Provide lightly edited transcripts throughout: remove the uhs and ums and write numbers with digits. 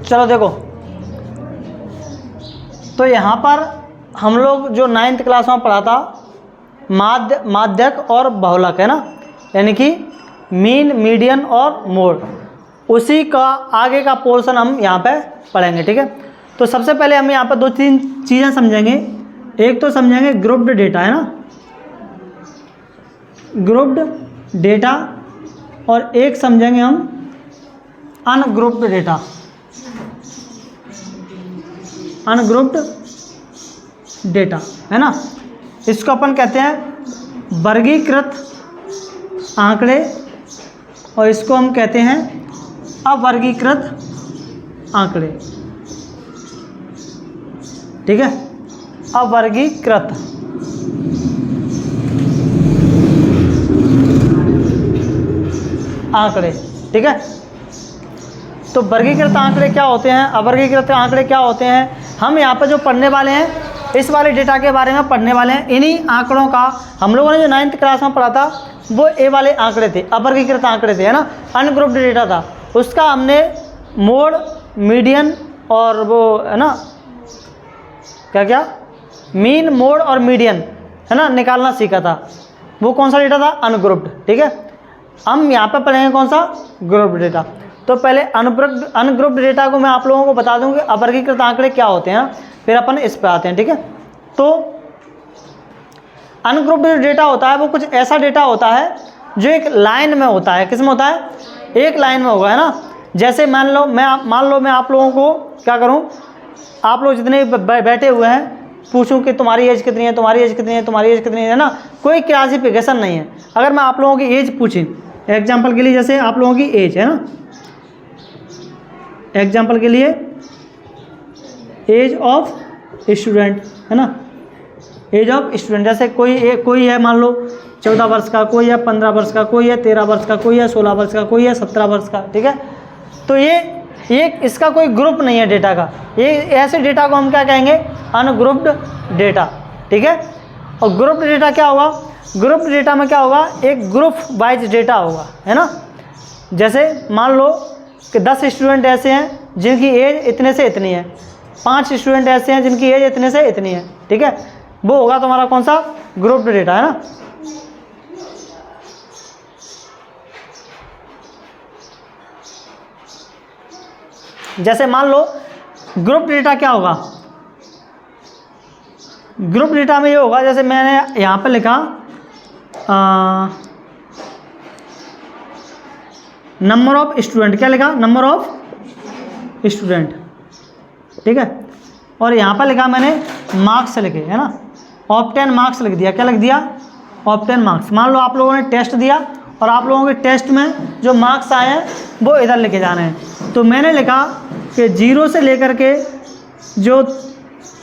चलो देखो, तो यहाँ पर हम लोग जो 9th क्लास में पढ़ा था माध्यक और बहुलक, है ना, यानी कि मीन, मीडियन और मोड, उसी का आगे का पोर्शन हम यहाँ पे पढ़ेंगे। ठीक है, तो सबसे पहले हम यहाँ पर 2-3 चीज़ें समझेंगे। एक तो समझेंगे ग्रुप्ड डेटा, है ना, ग्रुप्ड डेटा, और एक समझेंगे हम अनग्रुप्ड डेटा, अनग्रुप्ड डेटा, है ना। इसको अपन कहते हैं वर्गीकृत आंकड़े, और इसको हम कहते हैं अवर्गीकृत आंकड़े। ठीक है, अवर्गीकृत आंकड़े। ठीक है, तो वर्गीकृत आंकड़े क्या होते हैं, अवर्गीकृत आंकड़े क्या होते हैं, हम यहाँ पर जो पढ़ने वाले हैं इस वाले डेटा के बारे में पढ़ने वाले हैं। इन्हीं आंकड़ों का हम लोगों ने जो 9th क्लास में पढ़ा था वो ए वाले आंकड़े थे, अवर्गीकृत आंकड़े थे, है ना, अनग्रुप्ड डेटा था। उसका हमने मोड, मीडियन और वो, है ना, क्या क्या, मीन, मोड और मीडियन, है ना, निकालना सीखा था। वो कौन सा डेटा था, अनग्रुप्ड। ठीक है, हम यहाँ पर पढ़ेंगे कौन सा, ग्रुप्ड डेटा। तो पहले अनग्रुप्ड डेटा को मैं आप लोगों को बता दूं कि अवर्गीकृत आंकड़े क्या होते हैं, फिर अपन इस पे आते हैं। ठीक है, तो अनग्रुप्ड डेटा होता है वो कुछ ऐसा डेटा होता है जो एक लाइन में होता है। किस में होता है, एक लाइन में होगा, है ना। जैसे मान लो मैं आप लोगों को क्या करूं, आप लोग जितने बैठे हुए हैं पूछूं कि तुम्हारी एज कितनी है, तुम्हारी एज कितनी है, तुम्हारी एज कितनी है ना, कोई क्लासिफिकेशन नहीं है। अगर मैं आप लोगों की एज पूछी, एग्जाम्पल के लिए, जैसे आप लोगों की एज, है ना, एग्जाम्पल के लिए एज ऑफ स्टूडेंट, है ना, एज ऑफ स्टूडेंट, जैसे कोई है मान लो 14 वर्ष का, कोई है 15 वर्ष का, कोई है 13 वर्ष का, कोई है 16 वर्ष का, कोई है 17 वर्ष का। ठीक है, तो ये इसका कोई ग्रुप नहीं है डेटा का, ये ऐसे डेटा को हम क्या कहेंगे, अनग्रुप्ड डेटा। ठीक है, और ग्रुप्ड डेटा क्या होगा, ग्रुप्ड डेटा में क्या होगा, एक ग्रुप वाइज डेटा होगा, है ना। जैसे मान लो कि 10 स्टूडेंट ऐसे हैं जिनकी एज इतने से इतनी है, 5 स्टूडेंट ऐसे हैं जिनकी एज इतने से इतनी है। ठीक है, वो होगा तुम्हारा कौन सा, ग्रुप्ड डेटा, है ना। जैसे मान लो ग्रुप डेटा क्या होगा, ग्रुप डेटा में ये होगा, जैसे मैंने यहाँ पर लिखा नंबर ऑफ स्टूडेंट, क्या लिखा, नंबर ऑफ स्टूडेंट। ठीक है, और यहाँ पर लिखा मैंने मार्क्स लिखे, है ना, ऑब्टेन मार्क्स लिख दिया। क्या लिख दिया, ऑब्टेन मार्क्स। मान लो आप लोगों ने टेस्ट दिया और आप लोगों के टेस्ट में जो मार्क्स आए हैं वो इधर लिखे जाने हैं। तो मैंने लिखा कि 0 से लेकर के जो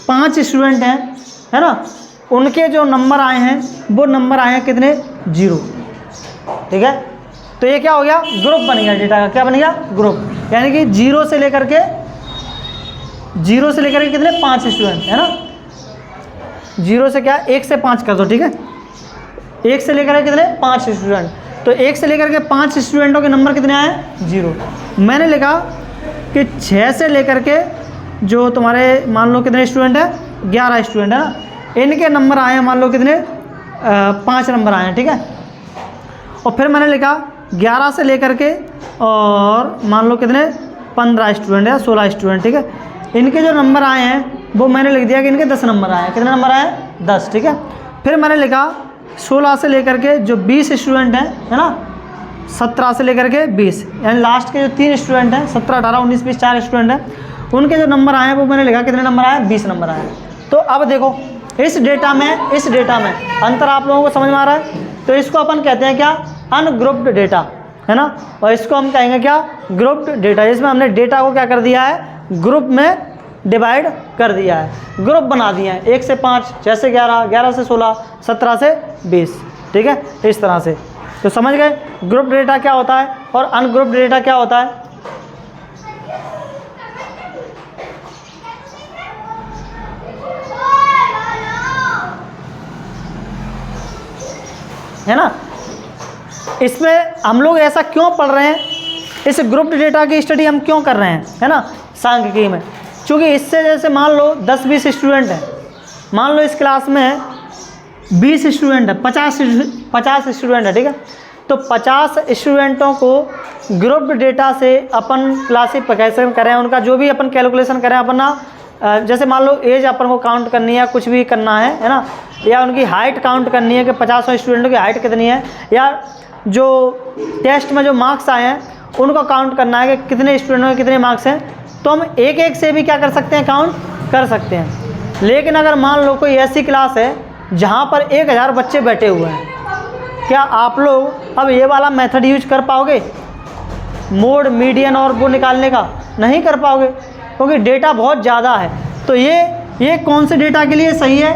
5 स्टूडेंट हैं, है ना, उनके जो नंबर आए हैं वो नंबर आए हैं कितने, 0। ठीक है, तो ये क्या हो गया, ग्रुप बन गया डेटा का। क्या बन गया, ग्रुप, यानी कि 0 से लेकर के कितने, 5 स्टूडेंट, है ना। 0 से क्या, 1 से 5 कर दो। ठीक है, 1 से लेकर के कितने, 5 स्टूडेंट। तो 1 से लेकर के 5 स्टूडेंटों के नंबर कितने आए, 0। मैंने लिखा कि 6 से लेकर के जो तुम्हारे मान लो कितने स्टूडेंट हैं, 11 स्टूडेंट, है ना, इनके नंबर आए हैं मान लो कितने, 5 नंबर आए हैं। ठीक है, और फिर मैंने लिखा 11 से लेकर के और मान लो कितने, 15 स्टूडेंट या 16 स्टूडेंट। ठीक है, इनके जो नंबर आए हैं वो मैंने लिख दिया कि इनके 10 नंबर आए हैं। कितने नंबर आए, 10। ठीक है, फिर मैंने लिखा 16 से लेकर के जो 20 स्टूडेंट हैं, है ना, 17 से लेकर के 20, यानी लास्ट के जो 3 स्टूडेंट हैं, 17, 18, 19, 20, 4 स्टूडेंट हैं, उनके जो नंबर आए हैं वो मैंने लिखा कितने नंबर आए, 20 नंबर आए हैं। तो अब देखो इस डेटा में अंतर आप लोगों को समझ में आ रहा है। तो इसको अपन कहते हैं क्या, अनग्रुप्ड डेटा, है ना, और इसको हम कहेंगे क्या, ग्रुप्ड डेटा। इसमें हमने डेटा को क्या कर दिया है, ग्रुप में डिवाइड कर दिया है, ग्रुप बना दिए हैं 1 से 5, जैसे 11, 11 से 16, 17 से 20। ठीक है, इस तरह से। तो समझ गए ग्रुप डेटा क्या होता है और अनग्रुप्ड डेटा क्या होता है ना। इसमें हम लोग ऐसा क्यों पढ़ रहे हैं इस ग्रुप डेटा की स्टडी हम क्यों कर रहे हैं, है ना, सांख्यिकी में? क्योंकि इससे जैसे मान लो 10-20 स्टूडेंट हैं, मान लो इस क्लास में 20 स्टूडेंट है, 50 स्टूडेंट है, ठीक है, तो 50 स्टूडेंटों को ग्रुप डेटा से अपन क्लासिफिकेशन करें, उनका जो भी अपन कैलकुलेशन करें अपना, जैसे मान लो एज अपन को काउंट करनी है, कुछ भी करना है ना, या उनकी हाइट काउंट करनी है कि 50 स्टूडेंटों की हाइट कितनी है, या जो टेस्ट में जो मार्क्स आए हैं उनको काउंट करना है कि कितने स्टूडेंटों के कितने मार्क्स हैं, तो हम एक एक से भी क्या कर सकते हैं, काउंट कर सकते हैं। लेकिन अगर मान लो कोई ऐसी क्लास है जहाँ पर 1000 बच्चे बैठे हुए हैं, क्या आप लोग अब ये वाला मेथड यूज कर पाओगे, मोड, मीडियन और वो निकालने का? नहीं कर पाओगे, क्योंकि डेटा बहुत ज़्यादा है। तो ये कौन से डेटा के लिए सही है,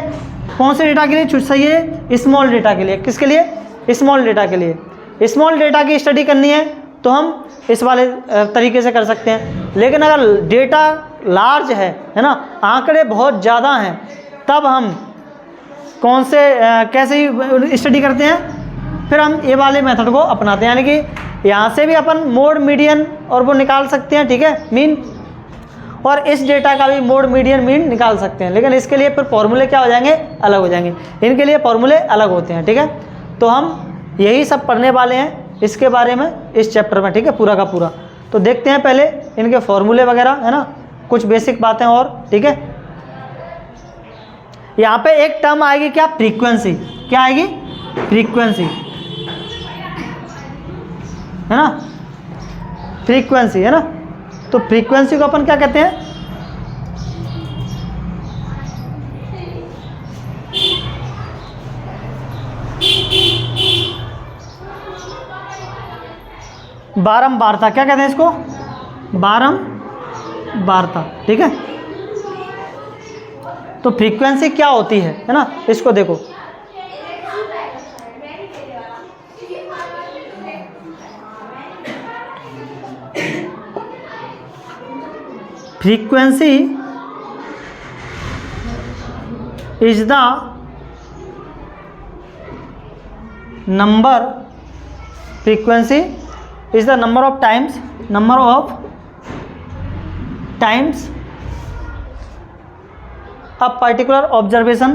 कौन से डेटा के लिए सही है? स्मॉल डेटा के लिए। किसके लिए? स्मॉल डेटा के लिए। स्मॉल डेटा की स्टडी करनी है तो हम इस वाले तरीके से कर सकते हैं। लेकिन अगर डेटा लार्ज है ना, आंकड़े बहुत ज़्यादा हैं, तब हम कौन से कैसे स्टडी करते हैं? फिर हम ये वाले मेथड को अपनाते हैं, यानी कि यहाँ से भी अपन मोड, मीडियन और वो निकाल सकते हैं, ठीक है, मीन, और इस डेटा का भी मोड, मीडियन, मीन निकाल सकते हैं। लेकिन इसके लिए फिर फॉर्मूले क्या हो जाएंगे, अलग हो जाएंगे, इनके लिए फॉर्मूले अलग होते हैं, ठीक है। तो हम यही सब पढ़ने वाले हैं इसके बारे में इस चैप्टर में, ठीक है, पूरा का पूरा। तो देखते हैं पहले इनके फॉर्मूले वगैरह, है ना, कुछ बेसिक बातें और, ठीक है। यहाँ पे एक टर्म आएगी क्या, फ्रीक्वेंसी। क्या आएगी? फ्रीक्वेंसी, है ना, फ्रीक्वेंसी, है ना। तो फ्रीक्वेंसी को अपन क्या कहते हैं? बारंबारता। क्या कहते हैं इसको? बारंबारता, ठीक है। तो फ्रीक्वेंसी क्या होती है ना, इसको देखो। Frequency is the number, frequency is the number of times a particular observation,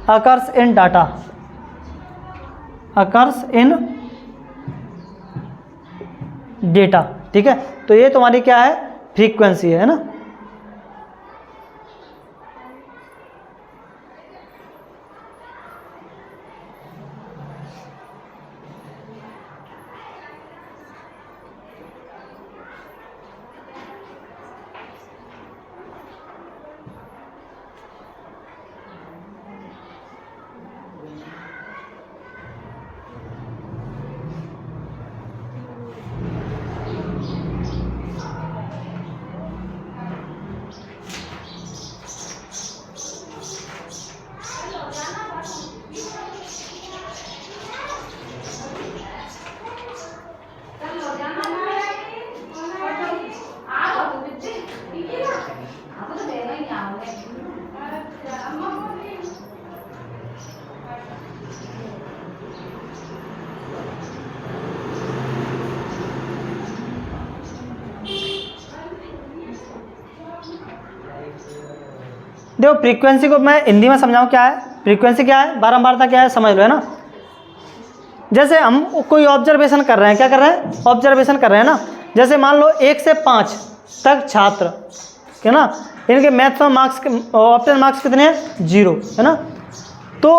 occurs in data, data, ठीक है। तो ये तुम्हारी क्या है, फ्रीक्वेंसी है ना। देखो फ्रीक्वेंसी को मैं हिंदी में समझाऊं क्या है। फ्रीक्वेंसी क्या है, बारंबारता क्या है, समझ लो, है ना। जैसे हम कोई ऑब्जर्वेशन कर रहे हैं, क्या कर रहे हैं, ऑब्जर्वेशन कर रहे हैं ना। जैसे मान लो 1 से 5 तक छात्र, है ना, इनके मैथ्स में मार्क्स, ऑप्शन मार्क्स कितने हैं, 0, है ना। तो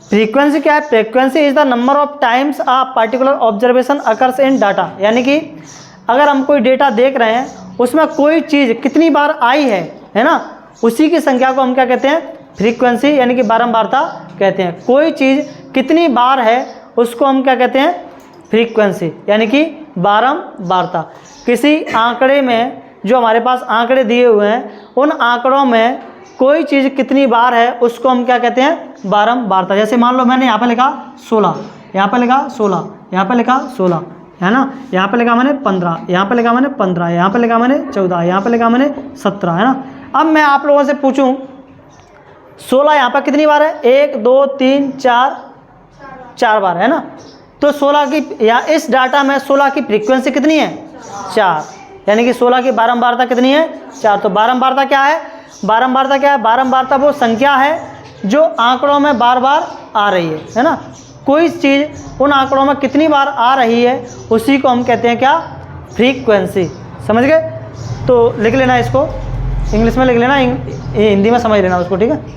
फ्रीक्वेंसी क्या है, frequency is the number of times a particular observation occurs in data. यानी कि अगर हम कोई डेटा देख रहे हैं उसमें कोई चीज़ कितनी बार आई है ना, उसी की संख्या को हम क्या कहते हैं, फ्रीक्वेंसी, यानी कि बारंबारता कहते हैं। कोई चीज़ कितनी बार है उसको हम क्या कहते हैं, फ्रीक्वेंसी, यानी कि बारंबारता। किसी आंकड़े में, जो हमारे पास आंकड़े दिए हुए हैं, उन आंकड़ों में कोई चीज़ कितनी बार है उसको हम क्या कहते हैं, बारंबारता। जैसे मान लो मैंने यहाँ पे लिखा 16, यहाँ पे लिखा 16, यहाँ पे लिखा 16, है ना। यहाँ पे लिखा मैंने 15, यहाँ पे लिखा मैंने 15, यहाँ पे लिखा मैंने 14, यहाँ पे लिखा मैंने 17, है ना। अब मैं आप लोगों से पूछूं 16 यहाँ पर कितनी बार है, 1 2 3 4 बार, है ना। तो 16 की या इस डाटा में 16 की फ्रीक्वेंसी कितनी है, 4, यानी कि 16 की बारंबारता कितनी है, 4। तो बारंबारता क्या है, बारंबारता क्या है, बारंबारता वो संख्या है जो आंकड़ों में बार बार आ रही है ना। कोई चीज़ उन आंकड़ों में कितनी बार आ रही है उसी को हम कहते हैं क्या, फ्रीक्वेंसी। समझ गए। तो लिख लेना इसको, इंग्लिश में लिख लेना, हिंदी में समझ लेना उसको, ठीक है।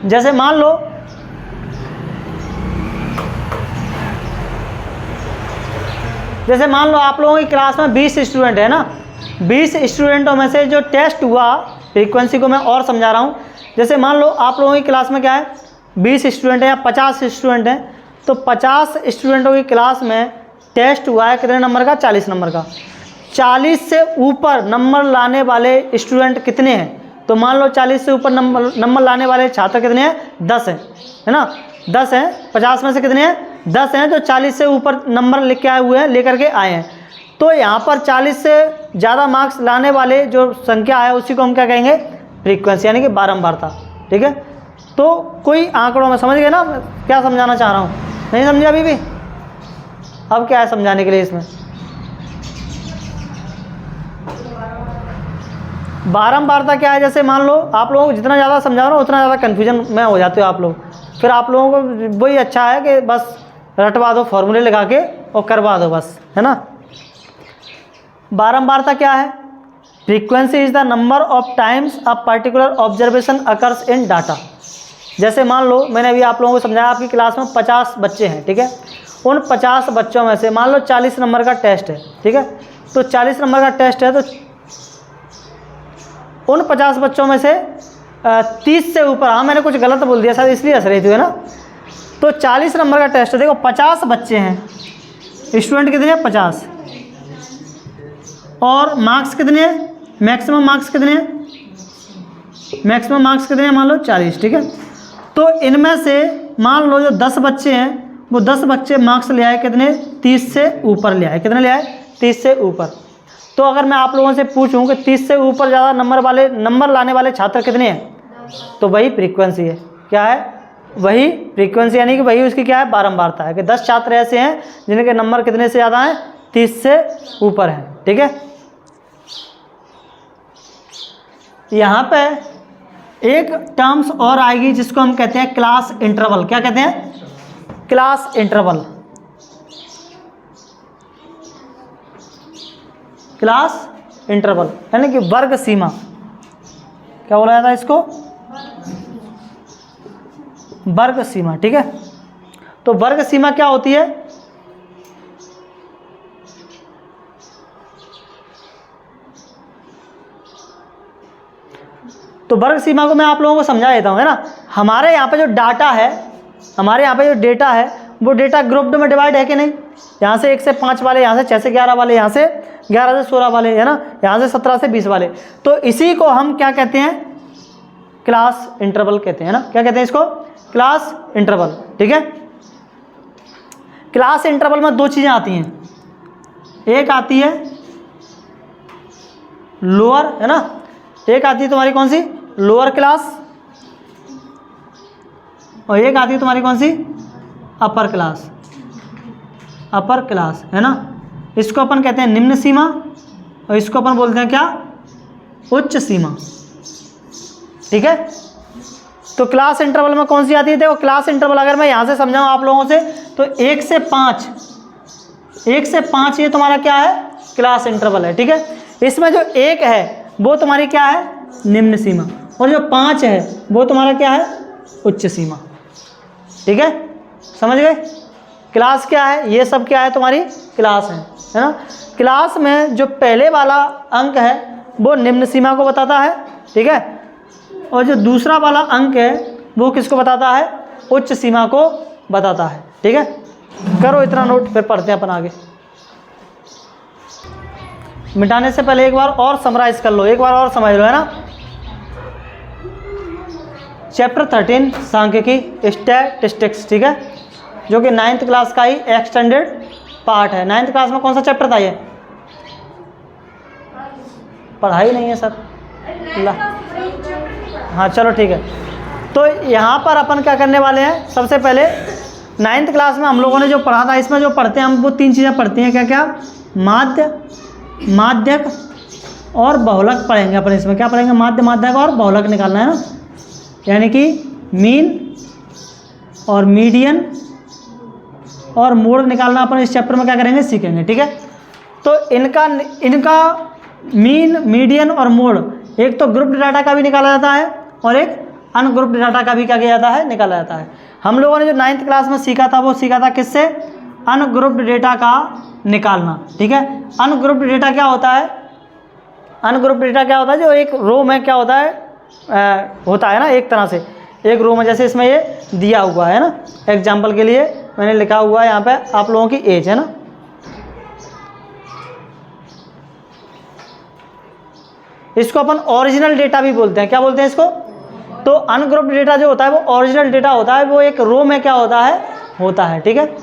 जैसे मान लो आप लोगों की क्लास में 20 स्टूडेंट है ना, 20 स्टूडेंटों में से जो टेस्ट हुआ, फ्रीक्वेंसी को मैं और समझा रहा हूँ। जैसे मान लो आप लोगों की क्लास में क्या है, 20 स्टूडेंट है या 50 स्टूडेंट हैं, तो 50 स्टूडेंटों की क्लास में टेस्ट हुआ है कितने नंबर का, 40 नंबर का। 40 से ऊपर नंबर लाने वाले स्टूडेंट कितने हैं, तो मान लो 40 से ऊपर नंबर लाने वाले छात्र कितने हैं, 10 हैं, है ना। 10 हैं, 50 में से कितने हैं, 10 हैं जो 40 से ऊपर नंबर लेके आए हुए हैं, लेकर के आए हैं। तो यहाँ पर 40 से ज़्यादा मार्क्स लाने वाले जो संख्या है उसी को हम क्या कहेंगे, फ्रीक्वेंसी, यानी कि बारंबारता, ठीक है। तो कोई आंकड़ों में समझ गए ना क्या समझाना चाह रहा हूँ, नहीं समझे अभी भी, अब क्या है समझाने के लिए इसमें। बारंबारता क्या है, जैसे मान लो आप लोगों को जितना ज़्यादा समझा रहा हूँ उतना ज़्यादा कन्फ्यूजन में हो जाते हो आप लोग, फिर आप लोगों को वही अच्छा है कि बस रटवा दो फॉर्मूले लगा के और करवा दो बस, है ना। बारंबारता क्या है, frequency is the number of times a particular observation occurs in data. जैसे मान लो मैंने अभी आप लोगों को समझाया, आपकी क्लास में 50 बच्चे हैं, ठीक है। उन 50 बच्चों में से मान लो 40 नंबर का टेस्ट है, ठीक है। तो 40 नंबर का टेस्ट है, तो उन 50 बच्चों में से 30 से ऊपर, हाँ मैंने कुछ गलत बोल दिया शायद इसलिए हंस रही थी, है ना। तो 40 नंबर का टेस्ट है, देखो 50 बच्चे हैं, स्टूडेंट कितने हैं, 50, और मार्क्स कितने हैं, मैक्सिमम मार्क्स कितने हैं, मैक्सिमम मार्क्स कितने हैं, मान लो 40, ठीक है। तो इनमें से मान लो जो 10 बच्चे हैं वो 10 बच्चे मार्क्स ले आए कितने, 30 से ऊपर ले आए, कितने ले आए, 30 से ऊपर। तो अगर मैं आप लोगों से पूछूं कि 30 से ऊपर ज़्यादा नंबर लाने वाले छात्र कितने हैं, तो वही फ्रीक्वेंसी है, क्या है, वही फ्रीक्वेंसी, यानी कि वही उसकी क्या है, बारंबारता है, कि 10 छात्र ऐसे हैं जिनके नंबर कितने से ज़्यादा हैं, 30 से ऊपर हैं, ठीक है। यहाँ पे एक टर्म्स और आएगी जिसको हम कहते हैं क्लास इंटरवल। क्या कहते हैं, क्लास इंटरवल, क्लास इंटरवल, यानी कि वर्ग सीमा। क्या बोला जाता है इसको, वर्ग सीमा, ठीक है। तो वर्ग सीमा क्या होती है, तो वर्ग सीमा को मैं आप लोगों को समझा देता हूँ, है ना। हमारे यहाँ पे जो डाटा है, हमारे यहाँ पे जो डेटा है वो डेटा ग्रुप्ड में डिवाइड है कि नहीं, यहाँ से 1 से 5 वाले, यहाँ से 6 से 11 वाले, यहाँ से 11 से 16 वाले, है ना, यहाँ से 17 से 20 वाले। तो इसी को हम क्या कहते हैं, क्लास इंटरवल कहते हैं ना। क्या कहते हैं इसको, क्लास इंटरवल, ठीक है। क्लास इंटरवल में 2 चीज़ें आती हैं, एक आती है लोअर, है ना, एक आती है तुम्हारी कौन सी, लोअर क्लास, और एक आती है तुम्हारी कौन सी, अपर क्लास, अपर क्लास, है ना। इसको अपन कहते हैं निम्न सीमा और इसको अपन बोलते हैं क्या, उच्च सीमा, ठीक है। तो क्लास इंटरवल में कौन सी आती है, देखो क्लास इंटरवल अगर मैं यहाँ से समझाऊँ आप लोगों से, तो 1 से 5 ये तुम्हारा क्या है, क्लास इंटरवल है, ठीक है। इसमें जो 1 है वो तुम्हारी क्या है, निम्न सीमा, और जो 5 है वो तुम्हारा क्या है, उच्च सीमा, ठीक है। समझ गए, क्लास क्या है, ये सब क्या है, तुम्हारी क्लास है ना। क्लास में जो पहले वाला अंक है वो निम्न सीमा को बताता है, ठीक है, और जो दूसरा वाला अंक है वो किसको बताता है, उच्च सीमा को बताता है, ठीक है। करो इतना नोट, फिर पढ़ते हैं अपन आगे। मिटाने से पहले एक बार और समराइज कर लो, एक बार और समझ लो, है ना। चैप्टर 13 सांख्यिकी स्टैटिस्टिक्स, ठीक है, जो कि 9th क्लास का ही एक्सटेंडेड पार्ट है। 9th क्लास में कौन सा चैप्टर था ये? पढ़ाई नहीं है सर। हाँ चलो ठीक है। तो यहाँ पर अपन क्या करने वाले हैं, सबसे पहले 9th क्लास में हम लोगों ने जो पढ़ा था, इसमें जो पढ़ते हैं हम वो 3 चीज़ें पढ़ते हैं, क्या क्या? माध्य, माध्यक और बहुलक पढ़ेंगे अपन। इसमें क्या पढ़ेंगे? माध्य, माध्यक और बहुलक निकालना है ना, यानी कि मीन और मीडियन और मोड निकालना अपन इस चैप्टर में क्या करेंगे, सीखेंगे, ठीक है। तो इनका मीन, मीडियन और मोड एक तो ग्रुप्ड डाटा का भी निकाला जाता है और एक अनग्रुप्ड डाटा का भी क्या किया जाता है, निकाला जाता है। हम लोगों ने जो 9th क्लास में सीखा था वो सीखा था किससे? अनग्रुप्ड डेटा का निकालना, ठीक है। अनग्रुप्ड डेटा क्या होता है? अनग्रुप्ड डेटा क्या होता है? जो एक रो में क्या होता है, होता है ना, एक तरह से एक रो में, जैसे इसमें ये दिया हुआ है ना, एग्जाम्पल के लिए मैंने लिखा हुआ है यहाँ पे आप लोगों की एज, है ना। इसको अपन ओरिजिनल डेटा भी बोलते हैं। क्या बोलते हैं इसको? तो अनग्रुप्ड डेटा जो होता है वो ओरिजिनल डेटा होता है, वो एक रो में क्या होता है, ठीक है।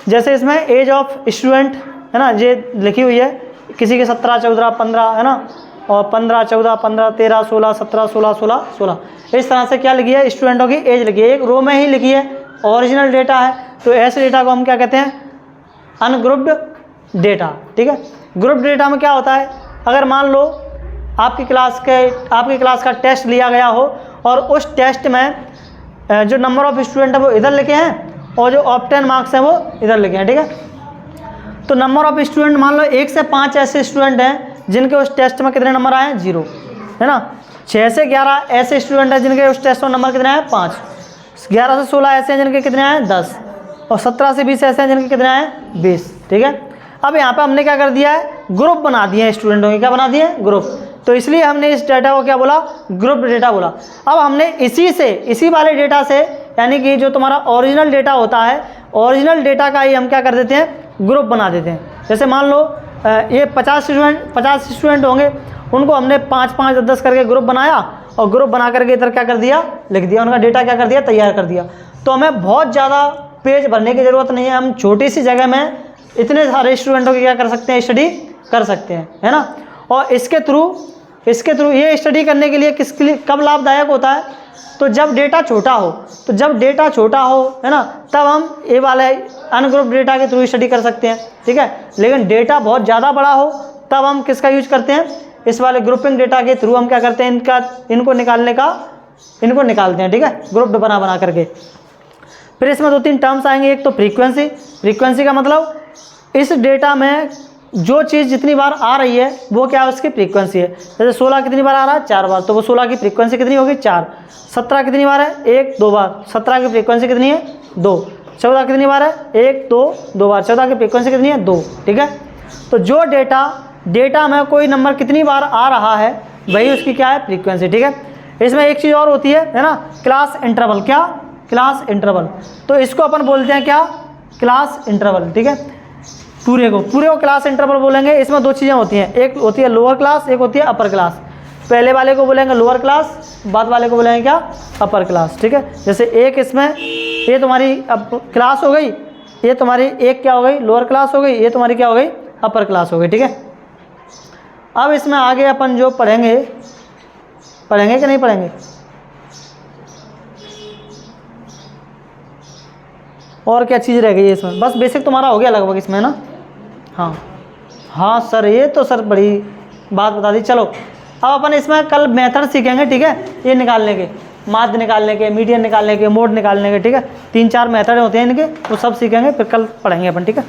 जैसे इसमें एज ऑफ स्टूडेंट है ना, ये लिखी हुई है, किसी के 17, 14, 15 है ना, और 15, 14, 15, 13, 16, 17, 16, 16, 16, इस तरह से क्या लिखी है, स्टूडेंटों की एज लिखी है, एक रो में ही लिखी है, ओरिजिनल डेटा है। तो ऐसे डेटा को हम क्या कहते हैं? अनग्रुप्ड डेटा, ठीक है। ग्रुप्ड डेटा में क्या होता है, अगर मान लो आपकी क्लास का टेस्ट लिया गया हो और उस टेस्ट में जो नंबर ऑफ स्टूडेंट है वो इधर लिखे हैं और जो ऑब्टेन मार्क्स हैं वो इधर लिखे हैं, ठीक है। तो नंबर ऑफ स्टूडेंट मान लो 1 से 5 ऐसे स्टूडेंट हैं जिनके उस टेस्ट में कितने नंबर आए हैं? 0, है ना। 6 से 11 ऐसे स्टूडेंट हैं जिनके उस टेस्ट में नंबर कितने आए? 5। 11 से 16 ऐसे हैं जिनके कितने आए? 10। और 17 से 20 ऐसे हैं जिनके कितने आए? 20, ठीक है। अब यहाँ पे हमने क्या कर दिया है, ग्रुप बना दिए हैं स्टूडेंटों के। क्या बना दिए? ग्रुप। तो इसलिए हमने इस डेटा को क्या बोला? ग्रुप डेटा बोला। अब हमने इसी वाले डेटा से, यानी कि जो तुम्हारा ओरिजिनल डेटा होता है, ओरिजिनल डेटा का ही हम क्या कर देते हैं? ग्रुप बना देते हैं। जैसे मान लो ये 50 स्टूडेंट होंगे, उनको हमने 5-5, 10 करके ग्रुप बनाया और ग्रुप बना करके इधर क्या कर दिया? लिख दिया। उनका डेटा क्या कर दिया? तैयार कर दिया। तो हमें बहुत ज़्यादा पेज भरने की ज़रूरत नहीं है, हम छोटी सी जगह में इतने सारे स्टूडेंटों की क्या कर सकते हैं? स्टडी कर सकते हैं, है ना। और इसके थ्रू ये स्टडी करने के लिए किसके लिए कब लाभदायक होता है? तो जब डेटा छोटा हो, है ना, तब हम ये वाले अनग्रुप डेटा के थ्रू स्टडी कर सकते हैं, ठीक है। लेकिन डेटा बहुत ज़्यादा बड़ा हो तब हम किसका यूज करते हैं? इस वाले ग्रुपिंग डेटा के थ्रू हम क्या करते हैं? इनको निकालते हैं, ठीक है, ग्रुप बना करके। फिर इसमें 2-3 टर्म्स आएंगे। एक तो फ्रीक्वेंसी का मतलब इस डेटा में जो चीज़ जितनी बार आ रही है वो क्या है? उसकी फ्रीक्वेंसी है। जैसे 16 कितनी बार आ रहा है? 4 बार, तो वो 16 की फ्रीक्वेंसी कितनी होगी? 4। 17 कितनी बार है? 1-2 बार, 17 की फ्रीक्वेंसी कितनी है? 2। 14 कितनी बार है? 1-2 बार, 14 की फ्रीक्वेंसी कितनी है? 2, ठीक है। तो जो डेटा में कोई नंबर कितनी बार आ रहा है वही उसकी क्या है? फ्रीक्वेंसी, ठीक है। इसमें एक चीज़ और होती है ना, क्लास इंटरवल। क्या? Class interval. तो इसको अपन बोलते हैं क्या? क्लास इंटरवल, ठीक है। पूरे को क्लास इंटरवल बोलेंगे। इसमें 2 चीज़ें होती हैं, एक होती है लोअर क्लास, एक होती है अपर क्लास। पहले वाले को बोलेंगे लोअर क्लास, बाद वाले को बोलेंगे क्या? अपर क्लास, ठीक है। जैसे एक इसमें ये तुम्हारी अब क्लास हो गई, ये तुम्हारी एक क्या हो गई? लोअर क्लास हो गई, ये तुम्हारी क्या हो गई? अपर क्लास हो गई, ठीक है। अब इसमें आगे अपन जो पढ़ेंगे कि नहीं पढ़ेंगे? और क्या चीज़ रह गई है इसमें? बस बेसिक तुम्हारा हो गया लगभग इसमें ना। हाँ सर, ये तो सर बड़ी बात बता दी। चलो अब अपन इसमें कल मेथड सीखेंगे, ठीक है, ये निकालने के, माध्य निकालने के, मीडियन निकालने के, मोड निकालने के, ठीक है। 3-4 मेथड होते हैं इनके, वो सब सीखेंगे, फिर कल पढ़ेंगे अपन, ठीक है।